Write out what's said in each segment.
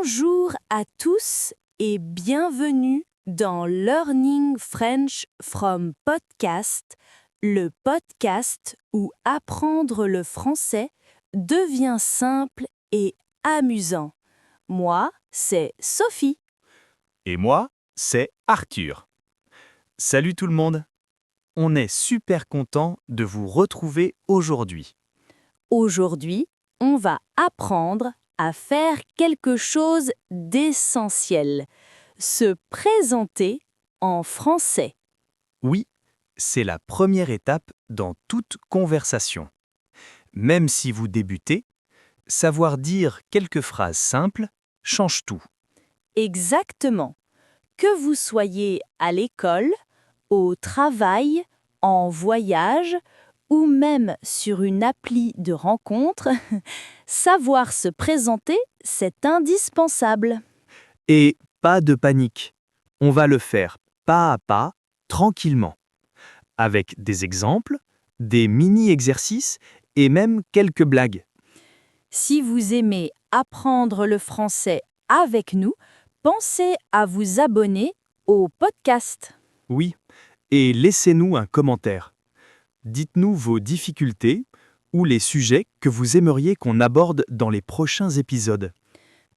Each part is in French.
Bonjour à tous et bienvenue dans Learning French from Podcast, le podcast où apprendre le français devient simple et amusant. Moi, c'est Sophie. Et moi, c'est Arthur. Salut tout le monde. On est super content de vous retrouver aujourd'hui. Aujourd'hui, on va apprendre à faire quelque chose d'essentiel, se présenter en français. Oui, c'est la première étape dans toute conversation. Même si vous débutez, savoir dire quelques phrases simples change tout. Exactement. Que vous soyez à l'école, au travail, en voyage ou même sur une appli de rencontre, savoir se présenter, c'est indispensable. Et pas de panique. On va le faire pas à pas, tranquillement. Avec des exemples, des mini-exercices et même quelques blagues. Si vous aimez apprendre le français avec nous, pensez à vous abonner au podcast. Oui, et laissez-nous un commentaire. Dites-nous vos difficultés ou les sujets que vous aimeriez qu'on aborde dans les prochains épisodes.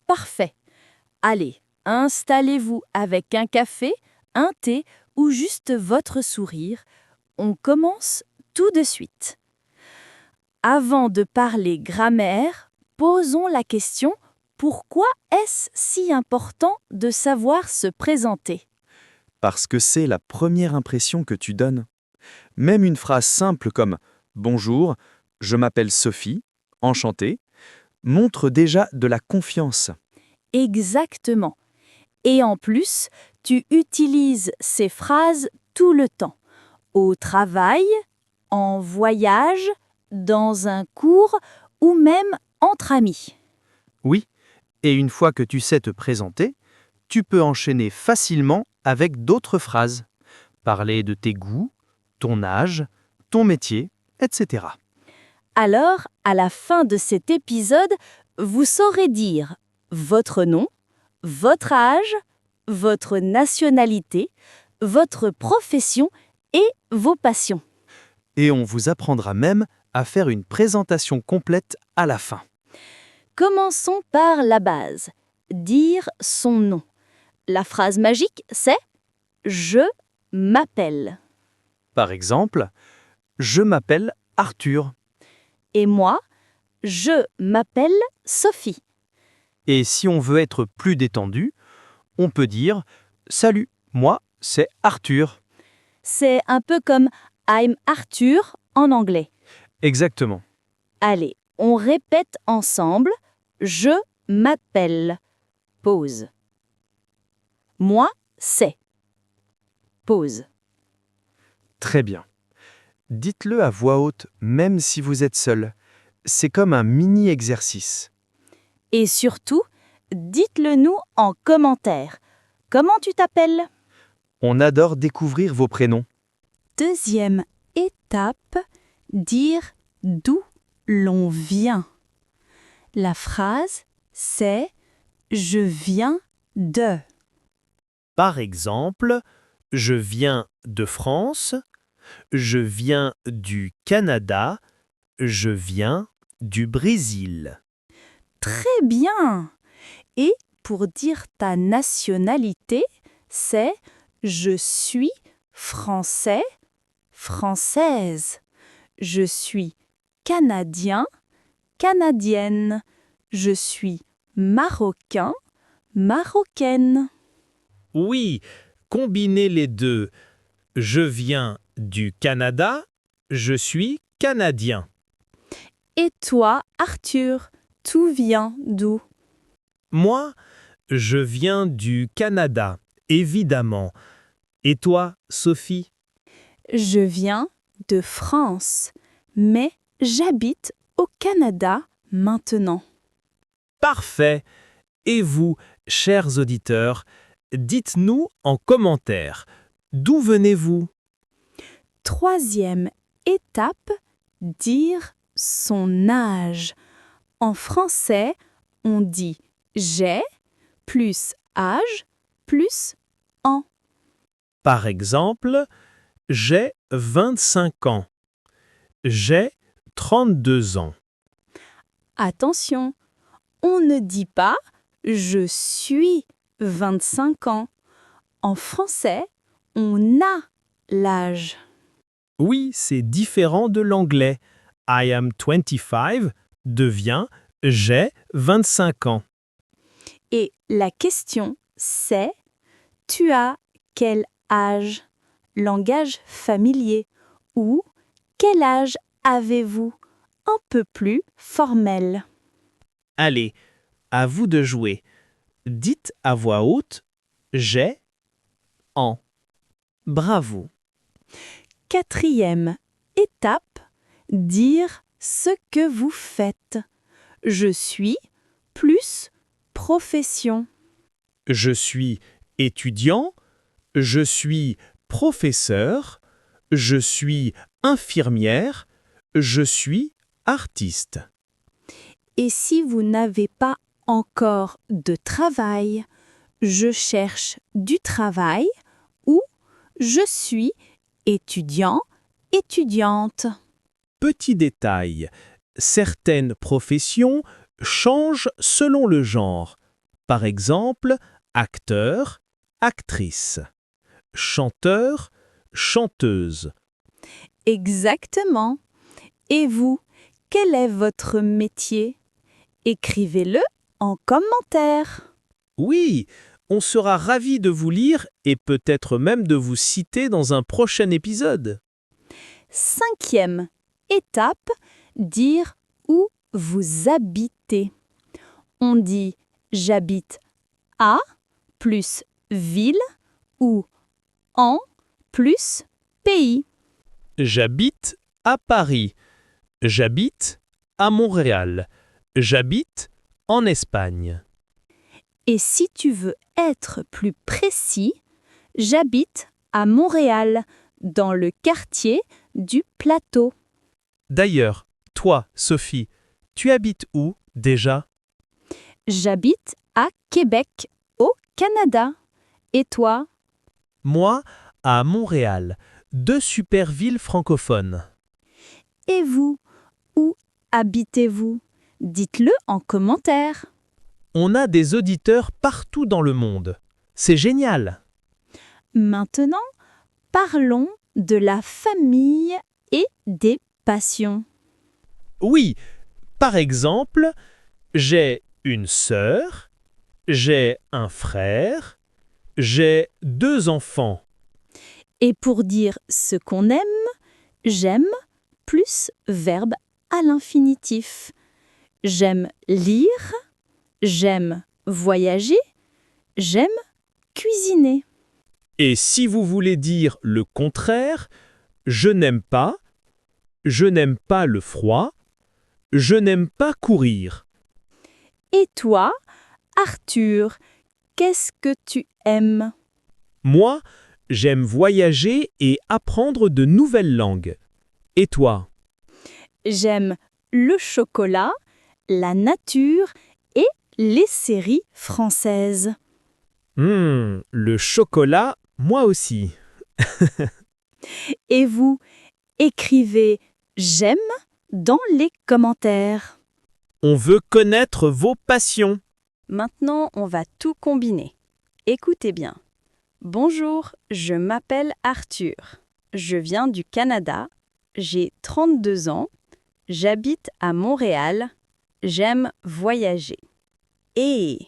Parfait. Allez, installez-vous avec un café, un thé ou juste votre sourire. On commence tout de suite. Avant de parler grammaire, posons la question: pourquoi est-ce si important de savoir se présenter? Parce que c'est la première impression que tu donnes. Même une phrase simple comme « Bonjour, je m'appelle Sophie, enchantée » montre déjà de la confiance. Exactement. Et en plus, tu utilises ces phrases tout le temps. Au travail, en voyage, dans un cours ou même entre amis. Oui, et une fois que tu sais te présenter, tu peux enchaîner facilement avec d'autres phrases. Parler de tes goûts, ton âge, ton métier, etc. Alors, à la fin de cet épisode, vous saurez dire votre nom, votre âge, votre nationalité, votre profession et vos passions. Et on vous apprendra même à faire une présentation complète à la fin. Commençons par la base, dire son nom. La phrase magique, c'est « Je m'appelle ». Par exemple, je m'appelle Arthur. Et moi, je m'appelle Sophie. Et si on veut être plus détendu, on peut dire salut, moi c'est Arthur. C'est un peu comme I'm Arthur en anglais. Exactement. Allez, on répète ensemble. Je m'appelle. Pause. Moi, c'est. Pause. Très bien. Dites-le à voix haute même si vous êtes seul. C'est comme un mini-exercice. Et surtout, dites-le nous en commentaire. Comment tu t'appelles? On adore découvrir vos prénoms. Deuxième étape, dire d'où l'on vient. La phrase, c'est « Je viens de ». Par exemple, je viens de France, je viens du Canada, je viens du Brésil. Très bien. Et pour dire ta nationalité, c'est « Je suis français, française ». Je suis canadien, canadienne. Je suis marocain, marocaine. Oui, combinez les deux. Je viens du Canada, je suis canadien. Et toi, Arthur, tout vient d'où? Moi, je viens du Canada, évidemment. Et toi, Sophie? Je viens de France, mais j'habite au Canada maintenant. Parfait. Et vous, chers auditeurs, dites-nous en commentaire, d'où venez-vous? Troisième étape, dire son âge. En français, on dit « j'ai » plus âge plus an. Par exemple, j'ai 25 ans. J'ai 32 ans. Attention, on ne dit pas « je suis 25 ans ». En français, on a l'âge. Oui, c'est différent de l'anglais. I am 25 devient j'ai 25 ans. Et la question, c'est « tu as quel âge ?» Langage familier. Ou « quel âge avez-vous ?» Un peu plus formel. Allez, à vous de jouer. Dites à voix haute j'ai en. Bravo. 4e étape, dire ce que vous faites. Je suis plus profession. Je suis étudiant, je suis professeur, je suis infirmière, je suis artiste. Et si vous n'avez pas encore de travail, je cherche du travail ou je suis étudiant, étudiante. Petit détail, certaines professions changent selon le genre. Par exemple, acteur, actrice, chanteur, chanteuse. Exactement. Et vous, quel est votre métier? Écrivez-le en commentaire. Oui, on sera ravis de vous lire et peut-être même de vous citer dans un prochain épisode. 5e étape, dire où vous habitez. On dit j'habite à plus ville ou en plus pays. J'habite à Paris. J'habite à Montréal. J'habite en Espagne. Et si tu veux être plus précis, j'habite à Montréal, dans le quartier du Plateau. D'ailleurs, toi, Sophie, tu habites où déjà? J'habite à Québec, au Canada. Et toi? Moi, à Montréal, 2 super villes francophones. Et vous? Où habitez-vous? Dites-le en commentaire. On a des auditeurs partout dans le monde. C'est génial! Maintenant, parlons de la famille et des passions. Oui, par exemple, j'ai une sœur, j'ai un frère, j'ai 2 enfants. Et pour dire ce qu'on aime, j'aime plus verbe à l'infinitif. J'aime lire, j'aime voyager, j'aime cuisiner. Et si vous voulez dire le contraire, je n'aime pas le froid, je n'aime pas courir. Et toi, Arthur, qu'est-ce que tu aimes? Moi, j'aime voyager et apprendre de nouvelles langues. Et toi? J'aime le chocolat, la nature et les séries françaises. Le chocolat, moi aussi. Et vous, écrivez « j'aime » dans les commentaires. On veut connaître vos passions. Maintenant, on va tout combiner. Écoutez bien. Bonjour, je m'appelle Arthur. Je viens du Canada. J'ai 32 ans. J'habite à Montréal. J'aime voyager. Et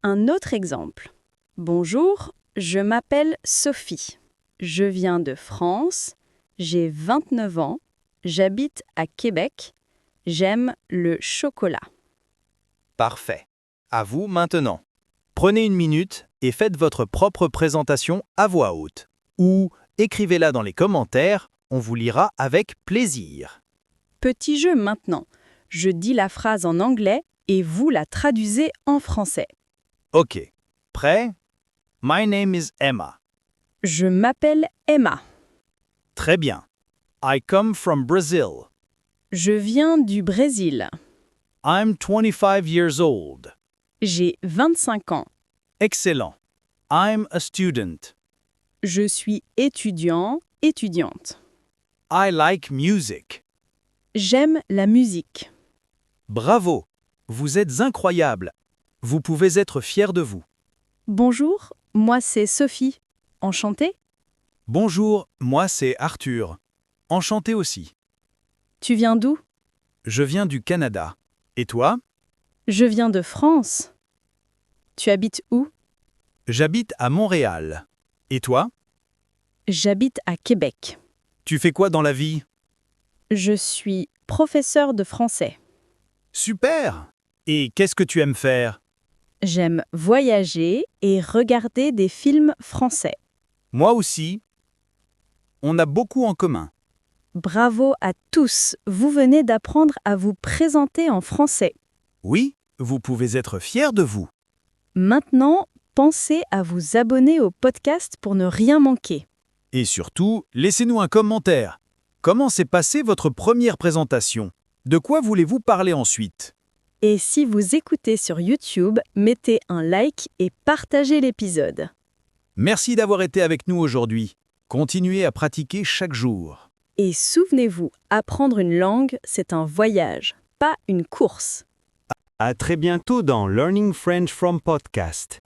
un autre exemple. Bonjour, je m'appelle Sophie. Je viens de France. J'ai 29 ans. J'habite à Québec. J'aime le chocolat. Parfait. À vous maintenant. Prenez une minute et faites votre propre présentation à voix haute. Ou écrivez-la dans les commentaires, on vous lira avec plaisir. Petit jeu maintenant. Je dis la phrase en anglais et vous la traduisez en français. Ok. Prêt? My name is Emma. Je m'appelle Emma. Très bien. I come from Brazil. Je viens du Brésil. I'm 25 years old. J'ai 25 ans. Excellent. I'm a student. Je suis étudiant, étudiante. I like music. J'aime la musique. Bravo. Vous êtes incroyable. Vous pouvez être fier de vous. Bonjour, moi c'est Sophie. Enchantée? Bonjour, moi c'est Arthur. Enchanté aussi. Tu viens d'où? Je viens du Canada. Et toi? Je viens de France. Tu habites où? J'habite à Montréal. Et toi? J'habite à Québec. Tu fais quoi dans la vie? Je suis professeur de français. Super! Et qu'est-ce que tu aimes faire? J'aime voyager et regarder des films français. Moi aussi. On a beaucoup en commun. Bravo à tous, vous venez d'apprendre à vous présenter en français. Oui, vous pouvez être fiers de vous. Maintenant, pensez à vous abonner au podcast pour ne rien manquer. Et surtout, laissez-nous un commentaire. Comment s'est passée votre première présentation? De quoi voulez-vous parler ensuite? Et si vous écoutez sur YouTube, mettez un like et partagez l'épisode. Merci d'avoir été avec nous aujourd'hui. Continuez à pratiquer chaque jour. Et souvenez-vous, apprendre une langue, c'est un voyage, pas une course. À très bientôt dans Learning French from Podcast.